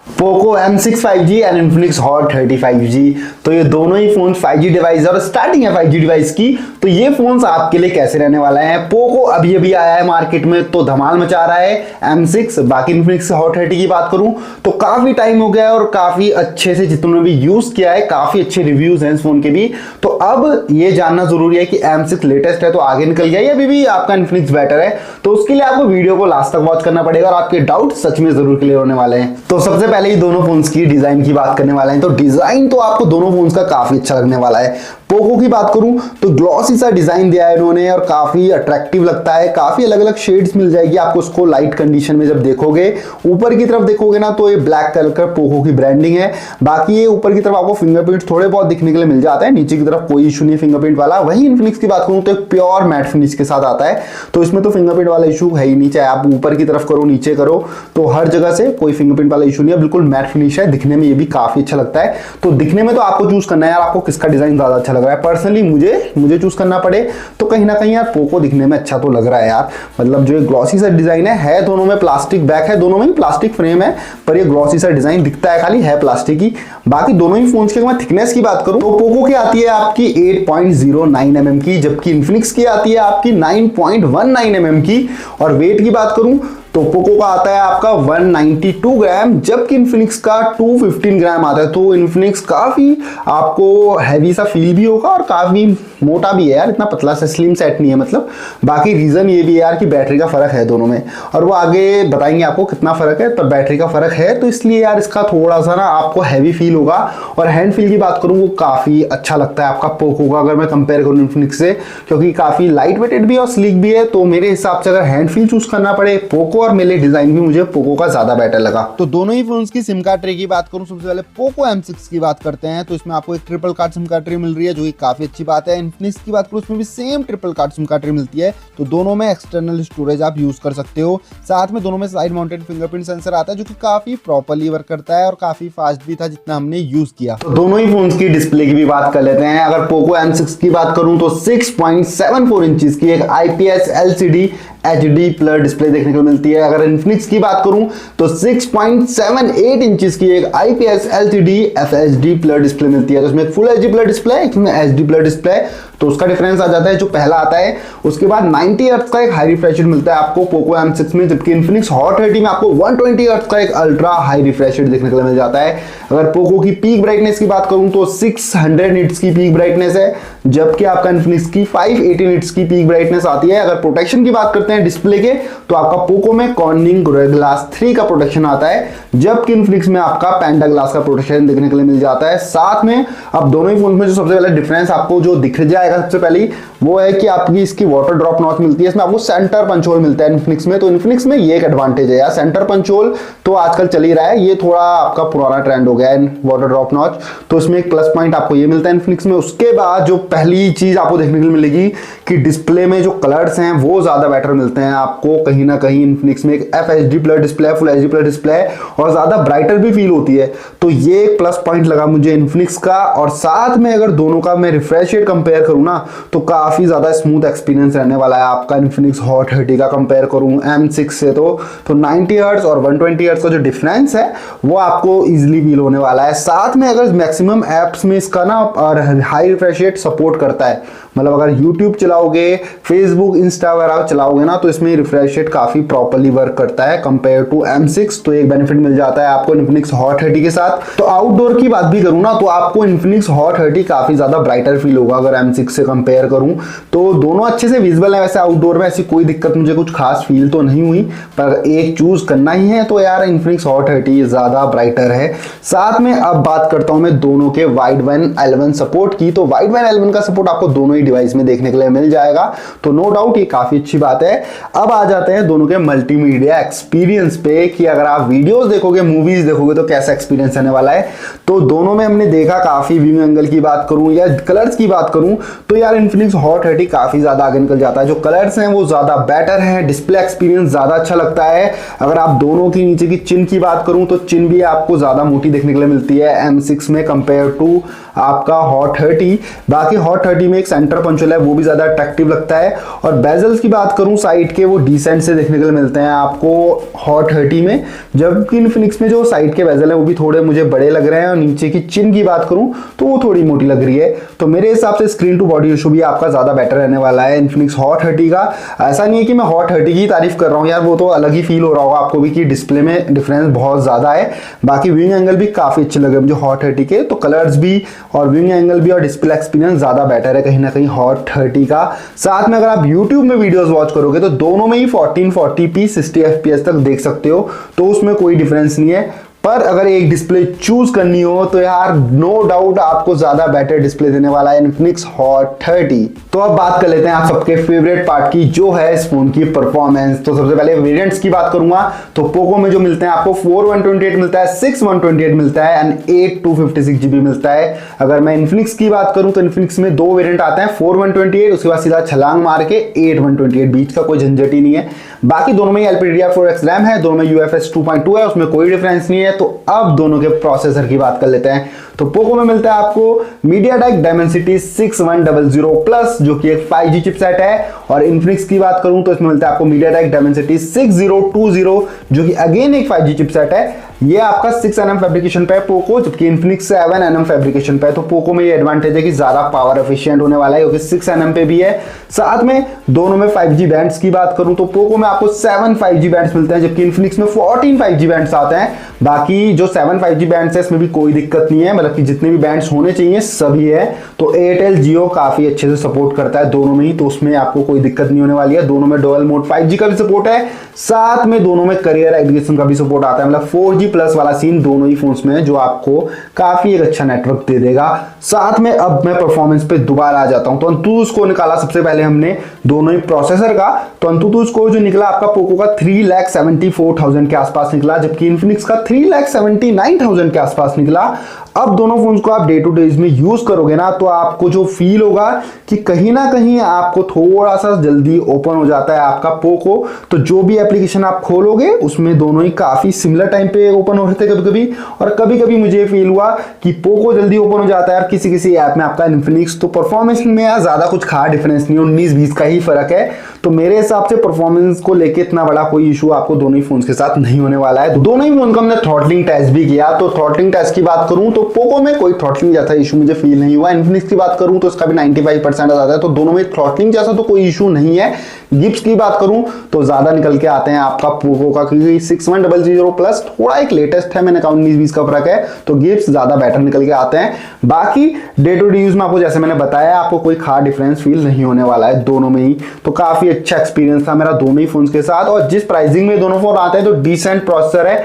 Poco M6 5G and Infinix hot 30 5G, तो ये दोनों ही फोन 5G डिवाइस और स्टार्टिंग है 5G डिवाइस की। तो ये फोन्स आपके लिए कैसे रहने वाला है। पोको अभी अभी आया है मार्केट में तो धमाल मचा रहा है M6। बाकी इन्फिनिक्स हॉट 30 की बात करूं तो काफी टाइम हो गया है और काफी अच्छे से जितने भी यूज किया है, काफी अच्छे रिव्यूज हैं इस फोन के भी। तो अब ये जानना जरूरी है कि M6 लेटेस्ट है तो आगे निकल गया या अभी भी आपका इन्फिनिक्स बेटर है। तो उसके लिए आपको वीडियो को लास्ट तक वॉच करना पड़ेगा और आपके डाउट सच में जरूर क्लियर होने वाले हैं। तो सबसे पहले ही दोनों फोन्स की डिजाइन की बात करने वाले हैं। तो डिजाइन तो आपको दोनों फोन्स का काफी अच्छा लगने वाला है। पोको की बात करूं तो ग्लॉसी सा डिजाइन दिया है इन्होंने और काफी अट्रैक्टिव लगता है। काफी अलग अलग शेड्स मिल जाएगी आपको उसको लाइट कंडीशन में जब देखोगे। ऊपर की तरफ देखोगे ना तो ये ब्लैक कलर का पोको की ब्रांडिंग है। बाकी ये ऊपर की तरफ आपको फिंगरप्रिंट थोड़े बहुत दिखने के लिए मिल जाता है, नीचे की तरफ कोई इशू नहीं फिंगरप्रिंट वाला। वही इन्फिनिक्स की बात करूं तो एक प्योर मैट फिनिश के साथ आता है, तो इसमें तो फिंगरप्रिंट वाला इशू है ही नहीं। चाहे आप ऊपर की तरफ करो नीचे करो तो हर जगह से कोई फिंगरप्रिंट वाला इशू नहीं है, बिल्कुल मैट फिनिश है। दिखने में ये भी काफी अच्छा लगता है। तो दिखने में तो आपको चूज करना है यार, आपको किसका डिजाइन ज्यादा अच्छा लग रहा है। पर्सनली मुझे चूज करना पड़े तो कहीं ना कहीं यार पोको दिखने में अच्छा तो लग रहा है यार। मतलब जो ग्लॉसी सा डिजाइन है दोनों में प्लास्टिक बैक है, दोनों में ही प्लास्टिक फ्रेम है, पर ये ग्लॉसी सा डिजाइन दिखता है खाली है प्लास्टिक ही। बाकी दोनों ही फोन्स की मैं थिकनेस की बात करूं तो पोको की आती है आपकी 8.09 mm की, जबकि इन्फिनिक्स की आती है आपकी 9.19 mm की। और वेट की बात करूं तो पोको का आता है आपका 192 ग्राम, जबकि इन्फिनिक्स का 215 ग्राम आता है। तो इन्फिनिक्स काफी आपको हैवी सा फील भी होगा और काफी मोटा भी है यार, इतना पतला सा स्लिम सेट नहीं है मतलब। बाकी रीजन ये भी है यार कि बैटरी का फर्क है दोनों में, और वो आगे बताएंगे आपको कितना फर्क है। पर बैटरी का फर्क है तो इसलिए यार इसका थोड़ा सा ना आपको हैवी फील होगा। और हैंड फील की बात करूं वो काफी अच्छा लगता है आपका पोको का, अगर मैं कंपेयर करूं इन्फिनिक्स से, क्योंकि काफी लाइट वेटेड भी और स्लीक भी है। तो मेरे हिसाब से अगर हैंड फील चूज करना पड़े पोको, और मेरे डिजाइन भी मुझे पोको का ज्यादा बेटर लगा। तो दोनों ही फोन्स की सिम कार्ड ट्रे की बात करूं, सबसे पहले पोको M6 की बात करते हैं। तो इसमें आपको एक triple card SIM card tray मिल रही है जो कि काफी अच्छी बात है। इन्फिनिक्स की बात करूं उसमें भी same triple card SIM card tray मिलती है, तो दोनों में एक्सटर्नल स्टोरेज आप यूज कर सकते हो। साथ में दोनों में साइड माउंटेड फिंगरप्रिंट सेंसर आता है जो कि काफी प्रॉपर्ली वर्क करता है और काफी फास्ट भी था जितना हमने यूज किया। तो दोनों ही फोन्स की डिस्प्ले की भी बात कर लेते हैं। अगर पोको M6 की बात करूं तो 6.74 इंचेस की एक IPS LCD HD plus display देखने को मिलती है। अगर इन्फिनिक्स की बात करूं तो 6.78 इंचेस की एक IPS LCD FHD plus display मिलती है। तो इसमें फुल HD प्लस डिस्प्ले, इसमें HD प्लस डिस्प्ले, तो उसका डिफरेंस आ जाता है जो पहला आता है। उसके बाद 90 हर्ट्ज का एक हाई रिफ्रेश रेट मिलता है आपको पोको M6 में, जबकि इन्फिनिक्स हॉट 30 में आपको 120 हर्ट्ज का एक अल्ट्रा हाई रिफ्रेश रेट देखने को मिल जाता है। अगर पोको की पीक ब्राइटनेस की बात करूं तो 600 निट्स की पीक ब्राइटनेस है, जबकि आपका इन्फिनिक्स की 580 निट्स की पीक ब्राइटनेस आती है। अगर प्रोटेक्शन की बात करते हैं डिस्प्ले के तो आपका पोको में कॉर्निंग गोरिल्ला ग्लास 3 का प्रोटेक्शन आता है, जबकि इन्फिनिक्स में आपका पैंडा ग्लास का प्रोटेक्शन देखने के लिए मिल जाता है। साथ में अब दोनों ही फोन में जो सबसे पहले डिफरेंस आपको जो दिख जाएगा सबसे पहले वो है कि आपकी इसकी वाटर ड्रॉप नॉच मिलती है, इसमें आपको सेंटर पंच होल मिलता है इन्फिनिक्स में। तो इन्फिनिक्स में ये एक एडवांटेज है यार, सेंटर पंच होल तो आजकल चल ही रहा है, ये थोड़ा आपका पुराना ट्रेंड हो गया है वाटर ड्रॉप नॉच, तो इसमें एक प्लस पॉइंट आपको ये मिलता है इन्फिनिक्स में। उसके बाद जो पहली चीज आपको देखने को मिलेगी कि डिस्प्ले में जो कलर्स हैं वो ज्यादा बेटर मिलते हैं आपको कहीं ना कहीं। इन्फिनिक्स में एक FHD plus display, full HD plus display और ज्यादा ब्राइटर भी फील होती है, तो ये एक प्लस पॉइंट लगा मुझे इन्फिनिक्स का। और साथ में अगर दोनों का मैं रिफ्रेश रेट कंपेयर करूं ना तो काफी ज्यादा स्मूथ एक्सपीरियंस रहने वाला है आपका इन्फिनिक्स हॉट 30 का कंपेयर करूं M6 से तो 90 हर्ट्ज और 120 हर्ट्ज का जो डिफरेंस है वो आपको इजीली फील होने वाला है। साथ में अगर मैक्सिमम एप्स में इसका ना हाई रिफ्रेश रेट सपोर्ट करता है, मतलब अगर YouTube चलाओगे, Facebook, इंस्टा वगैरह चलाओगे ना तो इसमें रिफ्रेश रेट काफी प्रॉपर्ली वर्क करता है कंपेयर टू M6, तो एक बेनिफिट मिल जाता है आपको इन्फिनिक्स हॉट 30 के साथ। तो आउटडोर की बात भी करूं ना तो आपको इन्फिनिक्स हॉट 30 काफी ज्यादा ब्राइटर फील होगा अगर M6 से कंपेयर करूं तो। दोनों अच्छे से विजिबल है, वैसे आउटडोर में ऐसी कोई दिक्कत मुझे कुछ खास फील तो नहीं हुई, पर एक चूज करना ही है तो यार इन्फिनिक्स हॉट 30 ज्यादा ब्राइटर है। साथ में अब बात करता हूं मैं दोनों के वाइड वैन L1 सपोर्ट की। तो वाइड वैन L1 का सपोर्ट आपको दोनों ही डिवाइस में देखने के लिए मिल जाएगा, तो नो डाउट ये काफी अच्छी बात है। अब आ जाते हैं दोनों के मल्टीमीडिया एक्सपीरियंस पे कि अगर आप वीडियोस देखोगे, मूवीज देखोगे तो कैसा एक्सपीरियंस रहने वाला है। तो दोनों में हमने देखा काफी व्यू एंगल की बात करूं या कलर्स की बात करूं तो यार इन्फिनिक्स हॉट 30 काफी ज्यादा आगे निकल जाता है। जो कलर्स हैं वो ज्यादा बेटर हैं, डिस्प्ले एक्सपीरियंस ज्यादा अच्छा लगता है। अगर आप दोनों की नीचे की चिन की बात करूं तो चिन भी आपको ज्यादा मोटी देखने के लिए मिलती है M6 में कंपेयर टू आपका हॉट 30। बाकी हॉट 30 में एक सेंटर सेंटर पंचोल है वो भी ज्यादा अट्रैक्टिव लगता है। और बेजल्स की बात करूं साइड के, वो डिसेंट से देखने के लिए मिलते हैं आपको हॉट 30 में, जबकि इन्फिनिक्स में जो साइड के बेजल है वो भी थोड़े मुझे बड़े लग रहे हैं। और नीचे की चिन की बात करूं तो वो थोड़ी मोटी लग रही है। तो मेरे हिसाब से स्क्रीन टू बॉडी रेशियो भी आपका ज्यादा बेटर रहने वाला है इन्फिनिक्स हॉट 30 का। ऐसा नहीं है कि मैं हॉट 30 की तारीफ कर रहा हूं यार, वो तो अलग ही फील हो रहा होगा आपको भी कि डिस्प्ले में डिफरेंस बहुत ज्यादा है। बाकी व्यूइंग एंगल भी काफी अच्छे लगे मुझे हॉट 30 के, तो कलर्स भी और व्यूइंग एंगल भी और डिस्प्ले एक्सपीरियंस ज्यादा बेटर है कहीं ना कहीं हॉट 30 का। साथ में अगर आप YouTube में वीडियोस वॉच करोगे तो दोनों में ही 1440p 60 fps तक देख सकते हो, तो उसमें कोई डिफरेंस नहीं है। पर अगर एक डिस्प्ले चूज करनी हो तो यार नो डाउट आपको ज्यादा बेटर डिस्प्ले देने वाला है इन्फिनिक्स हॉट 30। तो अब बात कर लेते हैं आप सबके फेवरेट पार्ट की, जो है इस फोन की परफॉर्मेंस। तो सबसे पहले वेरिएंट्स की बात करूंगा तो पोको में जो मिलते हैं आपको 4128 मिलता है, 6128 मिलता है एंड 8256GB मिलता है। अगर मैं इन्फिनिक्स की बात करूं तो इन्फिनिक्स में दो वेरिएंट आते हैं, 4128 उसके बाद सीधा छलांग मार के 8128, बीच का कोई झंझट ही नहीं है। बाकी दोनों में LPDDR4X रैम है, दोनों में UFS 2.2 है, उसमें कोई डिफरेंस नहीं है। तो अब दोनों के प्रोसेसर की बात कर लेते हैं। तो पोको में मिलता है आपको MediaTek Dimensity 6100 प्लस जो कि एक 5G चिपसेट है, और इन्फिनिक्स की बात करूं तो इसमें मिलता है आपको MediaTek Dimensity 6020 जो कि अगेन एक 5G चिपसेट है। ये आपका 6nm फैब्रिकेशन पे है पोको, जबकि इन्फिनिक्स 7nm फैब्रिकेशन पे है। तो पोको में ये एडवांटेज है कि ज्यादा पावर एफिशिएंट होने वाला है क्योंकि 6nm पे भी है। साथ में दोनों में 5G बैंड्स की बात करूं तो पोको में आपको 7 5G बैंड्स मिलते हैं, जबकि इन्फिनिक्स में 14 5G बैंड्स आते हैं। बाकी जो 7 5G बैंड्स है इसमें भी कोई दिक्कत नहीं है, मतलब कि जितने भी बैंड्स होने चाहिए सभी है। तो एयरटेल जियो काफी अच्छे से सपोर्ट करता है दोनों में ही, तो उसमें आपको कोई दिक्कत नहीं होने वाली है। दोनों में डुअल मोड 5G का भी सपोर्ट है, साथ में दोनों में करियर एग्रीगेशन का भी सपोर्ट आता है, मतलब 4G प्लस वाला सीन दोनों ही फोन्स में है जो आपको काफी एक अच्छा नेटवर्क दे देगा। साथ में अब मैं परफॉर्मेंस पे दोबारा आ जाता हूं। तो अंतुतु स्कोर निकाला सबसे पहले हमने दोनों ही प्रोसेसर का, तो अंतुतु स्कोर जो निकला आपका पोको का 3,74,000 के आसपास निकला, जबकि इन्फिनिक्स का 3,79,000 के आसपास निकला। अब दोनों फोन्स को आप डे टू डे में यूज करोगे ना तो आपको जो फील होगा कि कहीं ना कहीं आपको थोड़ा सा जल्दी ओपन हो जाता है आपका पोको। तो जो भी एप्लीकेशन आप खोलोगे उसमें दोनों ही काफी सिमिलर टाइम पे ओपन हो रहे थे कभी कभी, और कभी कभी मुझे फील हुआ कि पोको जल्दी ओपन हो जाता है और किसी किसी ऐप में आपका इन्फिनिक्स। तो परफॉर्मेंस में यार ज्यादा कुछ खास डिफरेंस नहीं है, 19-20 का ही फर्क है। तो मेरे हिसाब से परफॉर्मेंस को लेके इतना बड़ा कोई इशू आपको दोनों ही फोन्स के साथ नहीं होने वाला है। दोनों ही फोन का हमने थ्रॉटलिंग टेस्ट भी किया, तो थ्रॉटलिंग टेस्ट की बात करूं तो पोको में कोई थ्रॉटलिंग जैसा इशू मुझे फील नहीं हुआ। इन्फिनिक्स की बात करूं तो इसका भी 95% आ जाता है, तो दोनों में थ्रॉटलिंग जैसा तो कोई इशू नहीं है। गिप्स की बात करूं तो ज्यादा निकल के आते हैं आपका पोको का, क्योंकि 6100 प्लस थोड़ा एक लेटेस्ट है, मैंने कहा 19-20 का फर्क है, तो गिप्स ज्यादा बेटर निकल के आते हैं। बाकी डे टू डे यूज में आपको जैसे मैंने बताया आपको कोई खास डिफरेंस फील नहीं होने वाला है दोनों में ही। तो काफी अच्छा एक्सपीरियंस था मेरा दोनों ही फोन्स के साथ, और जिस प्राइसिंग में दोनों फोन आते हैं तो डिसेंट प्रोसेसर है,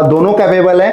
दोनों कैपेबल है,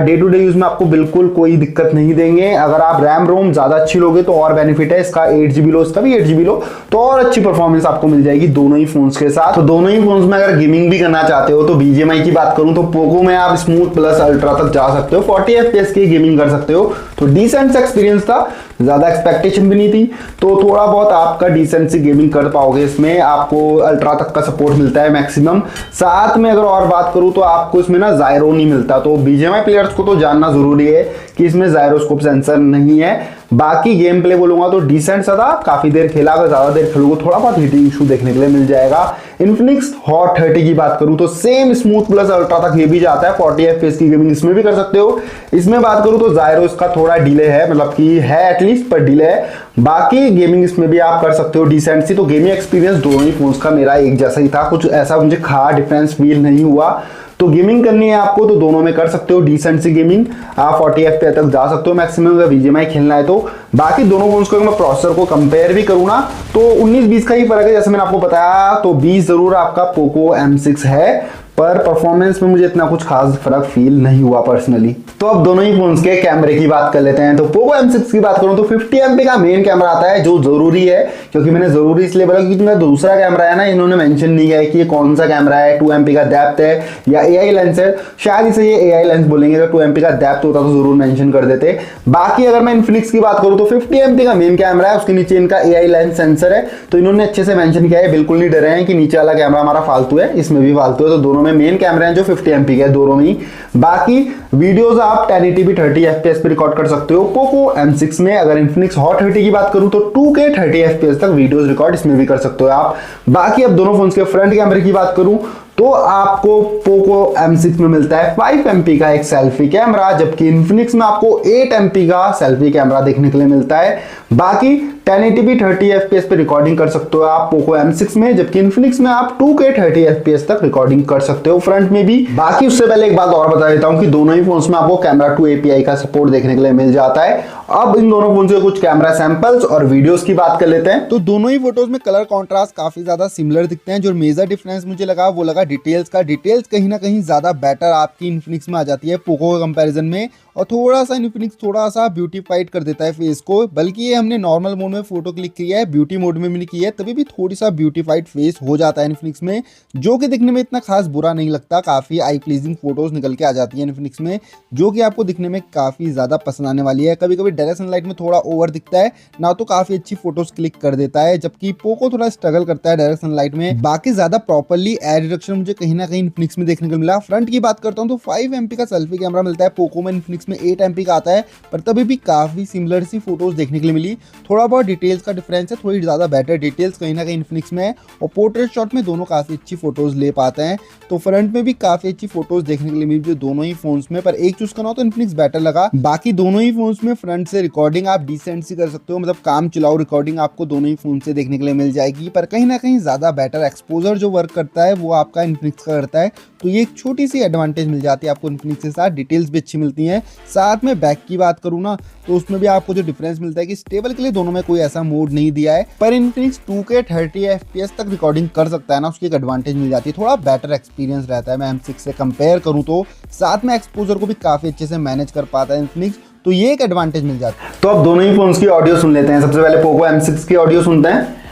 डे टू डे यूज में आपको बिल्कुल कोई दिक्कत नहीं देंगे। अगर आप रैम रोम ज्यादा अच्छी लोगे तो और बेनिफिट है, इसका 8GB लो, इसका भी 8GB लो, तो और अच्छी परफॉर्मेंस आपको मिल जाएगी दोनों ही फोन्स के साथ। तो दोनों ही फोन्स में अगर गेमिंग भी करना चाहते हो तो BGMI की बात करूं तो पोको में आप स्मूथ प्लस अल्ट्रा तक जा सकते हो, 40 FPS की गेमिंग कर सकते हो, तो डिसेंट एक्सपीरियंस था, ज्यादा एक्सपेक्टेशन भी नहीं थी, तो थोड़ा बहुत आपका डिसेंट सी गेमिंग कर पाओगे। इसमें आपको अल्ट्रा तक का सपोर्ट मिलता है मैक्सिमम। साथ में अगर और बात करूं तो आपको इसमें ना जायरो नहीं मिलता, तो BGMI प्लेयर्स को तो जानना जरूरी है कि इसमें जायरोस्कोप सेंसर नहीं है। बाकी गेम प्ले बोलूंगा तो डिसेंट सा था, काफी देर खेला, अगर ज्यादा देर खेलोगे थोड़ा बहुत हीटिंग इशू देखने के लिए मिल जाएगा। इन्फिनिक्स हॉट 30 की बात करूं तो सेम स्मूथ प्लस अल्ट्रा तक ये भी जाता है, 40 FPS की गेमिंग इसमें भी कर सकते हो। इसमें बात करूं तो जायरो इसका थोड़ा डिले है, मतलब कि है एटलीस्ट पर डिले है, बाकी गेमिंग इसमें भी आप कर सकते हो डिसेंट सी। तो गेमिंग एक्सपीरियंस दोनों ही फोन्स का मेरा एक जैसा ही था, कुछ ऐसा मुझे खास डिफरेंस फील नहीं हुआ। तो गेमिंग करनी है आपको तो दोनों में कर सकते हो डिसेंट सी गेमिंग, आप 40 FPS तक जा सकते हो मैक्सिमम अगर BGMI खेलना है तो। बाकी दोनों फोन्स को मैं प्रोसेसर को कंपेयर भी करूँ ना तो 19-20 का ही फर्क है, जैसे मैंने आपको बताया, तो 20 जरूर आपका पोको M6 है, पर परफॉर्मेंस में मुझे इतना कुछ खास फर्क फील नहीं हुआ पर्सनली। तो अब दोनों ही फोन्स के कैमरे की बात कर लेते हैं। तो पोको M6 की बात करूं तो 50 MP का मेन कैमरा आता है, जो जरूरी है, क्योंकि मैंने जरूरी इसलिए बोला क्योंकि इनका दूसरा कैमरा है ना, इन्होंने मेंशन नहीं किया है कि ये कौन सा कैमरा है, 2 MP का डेप्थ है या AI लेंस है, शायद इसे ये AI लेंस बोलेंगे, अगर 2 MP का डेप्थ होता तो जरूर मेंशन कर देते। बाकी अगर मैं इन्फिनिक्स की बात करूं तो 50 MP का मेन कैमरा है, उसके नीचे इनका AI लेंस सेंसर है, तो इन्होंने अच्छे से मेंशन किया है, बिल्कुल नहीं डरे हैं कि नीचे वाला कैमरा हमारा फालतू है, इसमें भी फालतू है, तो दोनों में मेन कैमरे हैं जो 50 MP के हैं दोनों में ही। बाकी वीडियोस आप 1080p 30 FPS पे रिकॉर्ड कर सकते हो पोको M6 में। अगर इन्फिनिक्स हॉट 30 की बात करूं तो 2K 30 FPS तक वीडियोस रिकॉर्ड इसमें भी कर सकते हो आप। बाकी अब दोनों फोन्स के फ्रंट कैमरे की बात करूं तो आपको पोको M6 में मिलता है 5 MP का एक सेल्फी कैमरा, जबकि इन्फिनिक्स में आपको 8 MP का सेल्फी कैमरा देखने के लिए मिलता है। बाकी 1080p 30 FPS पे रिकॉर्डिंग कर सकते हो आप पोको M6 में, जबकि इन्फिनिक्स में आप 2K 30 FPS तक रिकॉर्डिंग कर सकते हो फ्रंट में भी। बाकी उससे पहले एक बात और बता देता हूं कि दोनों ही फोन्स में आपको कैमरा 2 API का सपोर्ट देखने के लिए मिल जाता है। अब इन दोनों फोन से कुछ कैमरा सैंपल्स और वीडियोस की बात कर लेते हैं। तो दोनों ही फोटोज में कलर कॉन्ट्रास्ट काफी ज्यादा सिमिलर दिखते हैं। जो मेजर डिफरेंस मुझे लगा वो लगा डिटेल्स का। डिटेल्स कहीं ना कहीं ज्यादा बेटर आपकी इन्फिनिक्स में आ जाती है पोको के कंपैरिजन में, और थोड़ा सा इन्फिनिक्स थोड़ा सा ब्यूटीफाइड कर देता है फेस को। बल्कि ये हमने नॉर्मल मोड में फोटो क्लिक किया है, ब्यूटी मोड में भी की है, तभी भी थोड़ी सा ब्यूटीफाइड फेस हो जाता है इन्फिनिक्स में, जो कि दिखने में इतना खास बुरा नहीं लगता। काफी आई प्लीजिंग फोटोज निकल के आ जाती है इन्फिनिक्स में, जो कि आपको दिखने में काफी ज्यादा पसंद आने वाली है। कभी कभी डायरेक्ट सनलाइट में थोड़ा ओवर दिखता है ना, तो काफी अच्छी फोटोज क्लिक कर देता है, जबकि पोको थोड़ा स्ट्रगल करता है डायरेक्ट सनलाइट में। बाकी ज्यादा प्रॉपर्ली एयर डिटेक्शन मुझे कहीं ना कहीं इन्फिनिक्स में देखने को मिला। फ्रंट की बात करता हूँ तो 5 MP का सेल्फी कैमरा मिलता है पोको में, इन्फिनिक्स में 8 MP का आता है, पर तभी भी काफी सिमिलर सी फोटोज देखने के लिए मिली। थोड़ा बहुत डिटेल्स का डिफरेंस है, थोड़ी ज्यादा बेटर डिटेल्स कहीं ना कहीं इन्फिनिक्स में है, और पोर्ट्रेट शॉट में दोनों काफी अच्छी फोटोज ले पाते हैं। तो फ्रंट में भी काफी अच्छी फोटोज देखने के लिए मिली जो दोनों ही फोन्स में, पर एक चूज करना हो तो इन्फिनिक्स बेटर लगा। बाकी दोनों ही फोन्स में फ्रंट से रिकॉर्डिंग आप डिसेंट सी कर सकते हो, मतलब काम चलाओ रिकॉर्डिंग आपको दोनों ही फोन से देखने के लिए मिल जाएगी, पर कहीं ना कहीं ज्यादा बेटर एक्सपोजर जो वर्क करता है वो आपका इन्फिनिक्स का करता है। तो ये एक छोटी सी एडवांटेज मिल जाती है आपको इन्फिनिक्स के साथ। डिटेल्स भी अच्छी मिलती हैं। साथ में बैक की बात करूँ ना तो उसमें भी आपको जो डिफरेंस मिलता है कि स्टेबल के लिए दोनों में कोई ऐसा मोड नहीं दिया है, पर इन्फिनिक्स 2K 30 FPS तक रिकॉर्डिंग कर सकता है ना, उसकी एक एडवांटेज मिल जाती है। थोड़ा बेटर एक्सपीरियंस रहता है। मैं M6 से कंपेयर करूँ तो साथ में एक्सपोजर को भी काफी अच्छे से मैनेज कर पाता है इन्फिनिक्स, तो ये एक एडवांटेज मिल जाती है। तो अब दोनों ही फोन्स की ऑडियो सुन लेते हैं। सबसे पहले पोको M6 की ऑडियो सुनते हैं।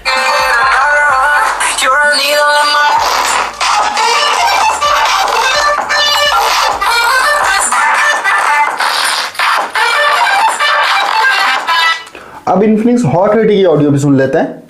अब इन्फिनिक्स हॉट 30 की ऑडियो भी सुन लेते हैं।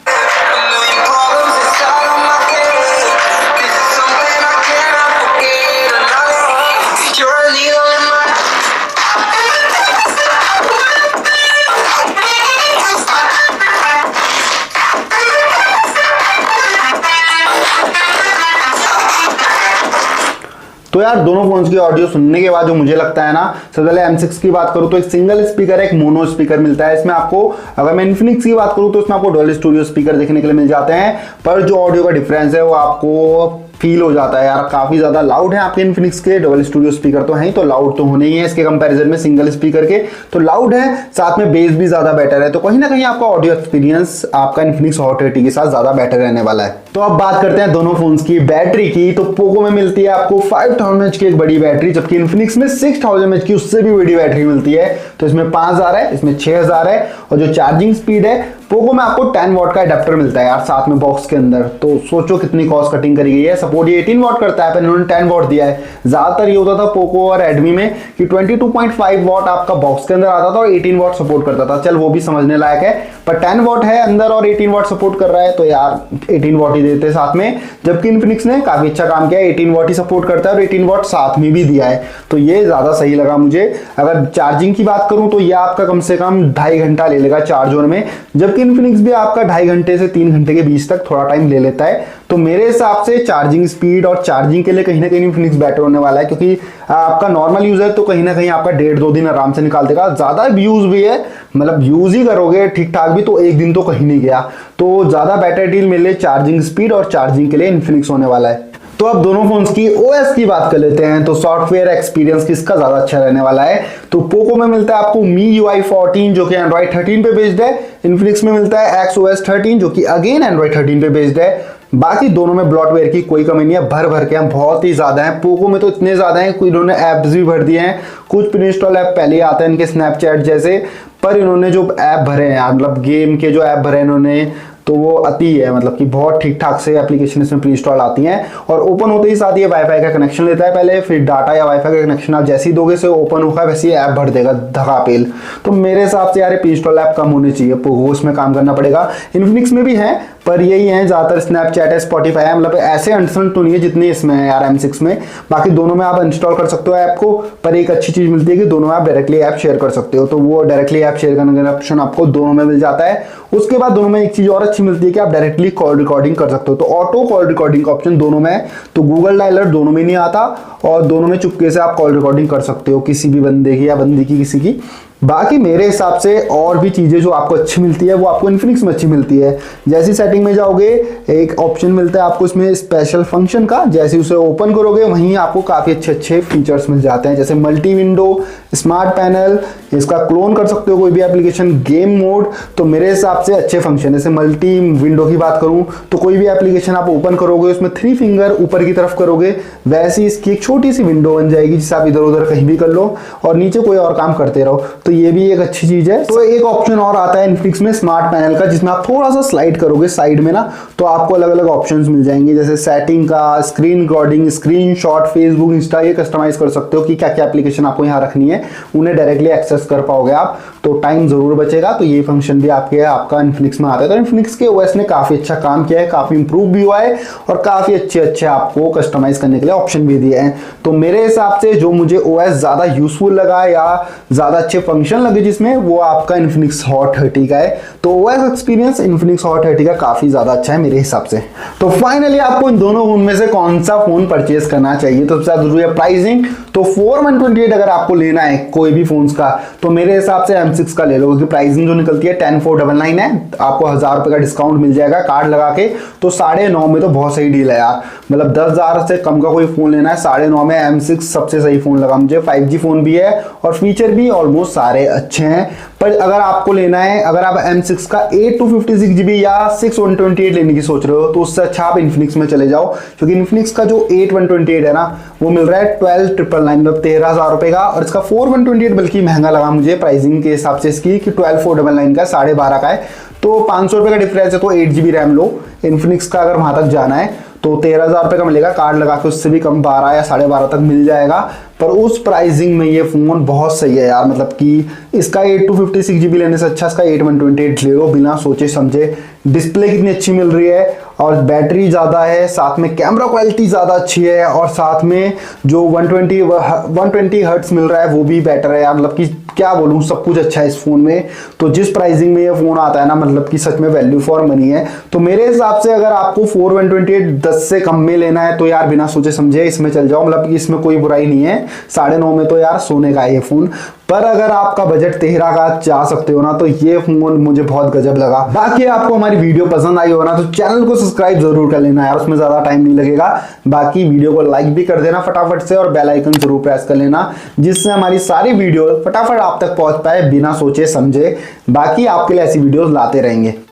तो यार दोनों फोन्स की ऑडियो सुनने के बाद जो मुझे लगता है ना, सबसे पहले M6 की बात करूं तो एक सिंगल स्पीकर है, एक मोनो स्पीकर मिलता है इसमें आपको। अगर मैं इन्फिनिक्स की बात करूं तो इसमें आपको डुअल स्टूडियो स्पीकर देखने के लिए मिल जाते हैं, पर जो ऑडियो का डिफरेंस है वो आपको फील हो जाता है यार, काफी ज्यादा लाउड है आपके इन्फिनिक्स के। डबल स्टूडियो स्पीकर तो हैं ही, तो लाउड तो होने ही है इसके कंपैरिजन में सिंगल स्पीकर के, तो लाउड है, साथ में बेस भी ज्यादा बेटर है। तो कहीं ना कहीं आपका ऑडियो एक्सपीरियंस आपका इन्फिनिक्स हॉट 30 के साथ ज्यादा बेटर रहने वाला है। तो अब बात करते हैं दोनों फोन्स की बैटरी की। तो पोको में मिलती है आपको 5000 mAh की एक बड़ी बैटरी, जबकि इन्फिनिक्स में 6000 mAh की उससे भी बड़ी बैटरी मिलती है। तो इसमें 5000 है, इसमें 6000 है, और जो चार्जिंग स्पीड है पोको में आपको 10 वॉट का अडेप्टर मिलता है यार साथ में बॉक्स के अंदर। तो सोचो कितनी कॉस्ट कटिंग करी गई है। सपोर्ट ये 18 वॉट करता है, पर इन्होंने 10 वॉट दिया है। ज्यादातर ये होता था पोको और रेडमी में कि 22.5 वॉट आपका बॉक्स के अंदर आता था और 18 वॉट सपोर्ट करता था। चल वो भी समझने लायक है, पर 10 वॉट है अंदर और 18 वॉट सपोर्ट कर रहा है, तो यार 18 वॉट ही देते साथ में। जबकि इन्फिनिक्स ने काफी अच्छा काम किया है, 18 वॉट ही सपोर्ट करता है और 18 वॉट साथ में भी दिया है, तो ये ज्यादा सही लगा मुझे। अगर चार्जिंग की बात करूं तो ये आपका कम से कम 2.5 घंटा ले लेगा चार्ज होने में, जबकि इन्फिनिक्स भी आपका 2.5 घंटे से 3 घंटे के बीच तक थोड़ा टाइम ले लेता है। तो मेरे हिसाब से चार्जिंग स्पीड और चार्जिंग के लिए कहीं ना कहीं इन्फिनिक्स बेटर होने वाला है, क्योंकि आपका नॉर्मल यूजर तो कहीं ना कहीं आपका 1.5-2 दिन आराम से निकाल देगा। ज्यादा यूज भी है, मतलब यूज ही करोगे ठीक ठाक भी तो 1 दिन तो कहीं नहीं गया। तो ज्यादा बेटर डील मिले चार्जिंग स्पीड और चार्जिंग के लिए इन्फिनिक्स होने वाला है। तो अब दोनों फोन्स की ओएस की बात कर लेते हैं। तो सॉफ्टवेयर एक्सपीरियंस किसका ज्यादा अच्छा रहने वाला है? तो पोको में मिलता है आपको MIUI 14 जो कि एंड्रॉइड 13 पे बेस्ड है। इन्फिनिक्स में मिलता है XOS 13 जो कि अगेन एंड्रॉइड 13 पे बेस्ड है। बाकी दोनों में ब्लॉटवेयर की कोई कमी नहीं है, भर भर के हम बहुत ही ज्यादा है। पोको में तो इतने ज्यादा है, कोई इन्होंने ऐप्स भी भर दिए हैं। कुछ प्री इंस्टॉल ऐप पहले आते हैं इनके स्नैपचैट जैसे, पर इन्होंने जो ऐप भरे हैं मतलब गेम के जो ऐप भरे हैं इन्होंने, तो तो वो अति है, मतलब कि बहुत ठीक ठाक से एप्लीकेशन इसमें प्री इंस्टॉल आती हैं। और ओपन होते ही साथ ये वाईफाई का कनेक्शन लेता है पहले, फिर डाटा या वाईफाई का कनेक्शन आप जैसे ही दोगे से ओपन होगा वैसे ही ऐप भर देगा धगापेल। तो मेरे हिसाब से यार प्री इंस्टॉल ऐप कम होनी चाहिए, पोको उसमें काम करना पड़ेगा। इन्फिनिक्स में भी है पर यही है ज्यादातर, स्नैपचैट है, स्पॉटिफाई है, मतलब ऐसे अनसंट तो नहीं है जितने इसमें है यार M6 में। बाकी दोनों में आप इंस्टॉल कर सकते हो ऐप को, पर एक अच्छी चीज मिलती है कि दोनों में आप डायरेक्टली ऐप शेयर कर सकते हो, तो वो डायरेक्टली ऐप शेयर करने का ऑप्शन आपको दोनों में मिल जाता है। उसके बाद दोनों में एक चीज और अच्छी मिलती है कि आप डायरेक्टली कॉल रिकॉर्डिंग कर सकते हो, तो ऑटो कॉल रिकॉर्डिंग का ऑप्शन दोनों में है। तो गूगल डायलर दोनों में नहीं आता और दोनों में चुपके से आप कॉल रिकॉर्डिंग कर सकते हो किसी भी बंदे की या बंदी की किसी की। बाकी मेरे हिसाब से और भी चीजें जो आपको अच्छी मिलती है वो आपको इन्फिनिक्स में अच्छी मिलती है। जैसी सेटिंग में जाओगे एक ऑप्शन मिलता है आपको इसमें स्पेशल फंक्शन का, जैसे उसे ओपन करोगे वहीं आपको काफी अच्छे अच्छे फीचर्स मिल जाते हैं, जैसे मल्टी विंडो, स्मार्ट पैनल, इसका क्लोन कर सकते हो कोई भी एप्लीकेशन, गेम मोड। तो मेरे हिसाब से अच्छे फंक्शन, जैसे मल्टी विंडो की बात करूं तो कोई भी एप्लीकेशन आप ओपन करोगे उसमें 3 फिंगर ऊपर की तरफ करोगे वैसे इसकी एक छोटी सी विंडो बन जाएगी जिसे आप इधर उधर कहीं भी कर लो और नीचे कोई और काम करते रहो, तो ये भी एक अच्छी चीज है। तो एक ऑप्शन और आता है इन्फिनिक्स में स्मार्ट पैनल का, जिसमें आप थोड़ा सा स्लाइड करोगे साइड में ना तो आपको अलग अलग ऑप्शंस मिल जाएंगे, जैसे सेटिंग का, screen recording, screenshot, Facebook, Insta, ये कस्टमाइज कर सकते हो कि क्या क्या एप्लीकेशन आपको यहाँ रखनी है, उन्हें डायरेक्टली एक्सेस कर पाओगे आप, तो टाइम जरूर बचेगा। तो ये फंक्शन भी आपका इन्फिनिक्स में आता है। तो इन्फिनिक्स के ओएस ने काफी अच्छा काम किया है, काफी इंप्रूव भी हुआ है और काफी अच्छे आपको कस्टमाइज करने के लिए ऑप्शन भी दिए हैं। तो मेरे हिसाब से जो मुझे ओएस ज्यादा यूजफुल लगा या ज्यादा अच्छे फंक्शन लगे जिसमें, वो आपका इन्फिनिक्स हॉट 30 का है। तो ओएस एक्सपीरियंस इन्फिनिक्स हॉट 30 का काफी ज्यादा अच्छा है मेरे हिसाब से। तो फाइनली आपको इन दोनों फोन में से कौन सा फोन परचेज करना चाहिए, तो सबसे ज्यादा जरूरी है प्राइसिंग। तो 4128 अगर आपको लेना है कोई भी फोन का तो मेरे हिसाब से M6 का ले लो, क्योंकि प्राइसिंग जो निकलती है 10499 है, आपको 1000 रुपए का डिस्काउंट मिल जाएगा कार्ड लगा के, तो 9.5 में तो बहुत सही डील है यार। मतलब 10,000 से कम का कोई फोन लेना है 9.5 में M6 सबसे सही फोन लगा मुझे। 5G फोन भी है और फीचर भी ऑलमोस्ट सारे अच्छे हैं। पर अगर आपको लेना है, अगर आप M6 का 8/256GB या 6/128 लेने की सोच रहे हो तो उससे अच्छा आप इन्फिनिक्स में चले जाओ, क्योंकि इन्फिनिक्स का जो 8/128 है ना वो मिल रहा है 12,999 मतलब 13,000 रुपए का, और इसका 4/128 बल्कि महंगा लगा मुझे प्राइसिंग के हिसाब से इसकी, कि 12,499 का 12.5 का है, तो 500 रुपए का डिफरेंस है। तो 8GB रैम लो इन्फिनिक्स का, अगर वहां तक जाना है तो 13,000 रुपए का मिलेगा, कार्ड लगा के उससे भी कम 12 या 12.5 तक मिल जाएगा। पर उस प्राइसिंग में ये फोन बहुत सही है यार, मतलब कि इसका 8/256GB लेने से अच्छा इसका 8/128 ले लो बिना सोचे समझे। डिस्प्ले कितनी अच्छी मिल रही है और बैटरी ज़्यादा है, साथ में कैमरा क्वालिटी ज़्यादा अच्छी है, और साथ में जो 120 हर्ट्ज मिल रहा है वो भी बेटर है यार। मतलब कि क्या बोलूँ, सब कुछ अच्छा है इस फोन में। तो जिस प्राइसिंग में ये फोन आता है ना, मतलब कि सच में वैल्यू फॉर मनी है। तो मेरे हिसाब से अगर आपको 4/128 10 से कम में लेना है तो यार बिना सोचे समझे इसमें चल जाओ, मतलब कि इसमें कोई बुराई नहीं है। 9.5 में तो यार सोने का है ये फोन। पर अगर आपका बजट 13 का जा सकते हो ना तो ये फोन मुझे बहुत गजब लगा। बाकी आपको हमारी वीडियो पसंद आई हो ना तो चैनल को सब्सक्राइब जरूर कर लेना यार, उसमें ज्यादा टाइम नहीं लगेगा। बाकी वीडियो को लाइक भी कर देना फटाफट से और बेल आइकन जरूर प्रेस कर लेना, जिससे हमारी सारी वीडियो फटाफट आप तक पहुंच पाए बिना सोचे समझे। बाकी आपके लिए ऐसी वीडियोस लाते रहेंगे।